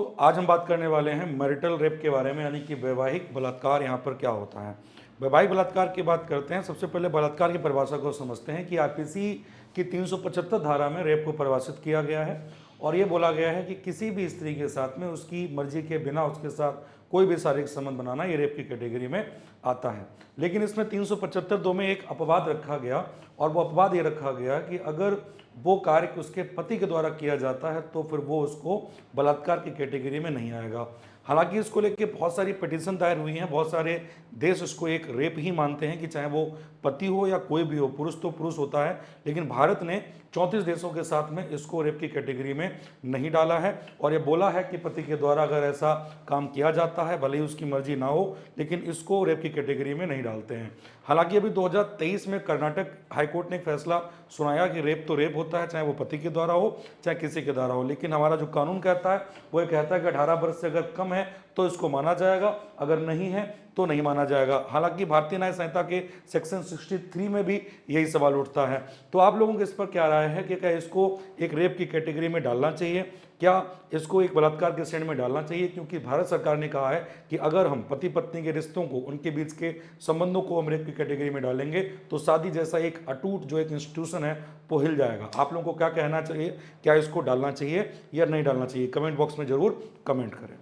तो आज हम बात करने वाले हैं मैरिटल रेप के बारे में, यानी कि वैवाहिक बलात्कार यहाँ पर क्या होता है। वैवाहिक बलात्कार की बात करते हैं। सबसे पहले बलात्कार की परिभाषा को समझते हैं कि आईपीसी की 375 धारा में रेप को परिभाषित किया गया है और ये बोला गया है कि किसी भी स्त्री के साथ में उसकी मर्जी के बिना उसके साथ कोई भी शारीरिक संबंध बनाना ये रेप की कैटेगरी में आता है। लेकिन इसमें 375(2) में एक अपवाद रखा गया और वो अपवाद ये रखा गया कि अगर वो कार्य उसके पति के द्वारा किया जाता है तो फिर वो उसको बलात्कार की कैटेगरी में नहीं आएगा। हालांकि इसको लेके बहुत सारी पिटीशन दायर हुई हैं, बहुत सारे देश इसको एक रेप ही मानते हैं कि चाहे वो पति हो या कोई भी हो, पुरुष तो पुरुष होता है। लेकिन भारत ने 34 देशों के साथ में इसको रेप की कैटेगरी में नहीं डाला है और ये बोला है कि पति के द्वारा अगर ऐसा काम किया जाता है, भले ही उसकी मर्जी ना हो, लेकिन इसको रेप की कैटेगरी में नहीं डालते हैं। हालांकि अभी 2023 में कर्नाटक हाईकोर्ट ने एक फैसला सुनाया कि रेप तो रेप होता है, चाहे वो पति के द्वारा हो चाहे किसी के द्वारा हो। लेकिन हमारा जो कानून कहता है वो ये कहता है कि 18 वर्ष से अगर कम है तो इसको माना जाएगा, अगर नहीं है तो नहीं माना जाएगा। हालांकि भारतीय न्याय संहिता के सेक्शन 63 में भी यही सवाल उठता है। तो आप लोगों की इस पर क्या राय है कि क्या इसको एक रेप की कैटेगरी में डालना चाहिए, क्या इसको एक बलात्कार के श्रेणी में डालना चाहिए? क्योंकि भारत सरकार ने कहा है कि अगर हम पति पत्नी के रिश्तों को, उनके बीच के संबंधों को हम रेप की कैटेगरी में डालेंगे तो शादी जैसा एक अटूट जो एक इंस्टीट्यूशन है वो हिल जाएगा। आप लोगों को क्या कहना चाहिए, क्या इसको डालना चाहिए या नहीं डालना चाहिए? कमेंट बॉक्स में जरूर कमेंट करें।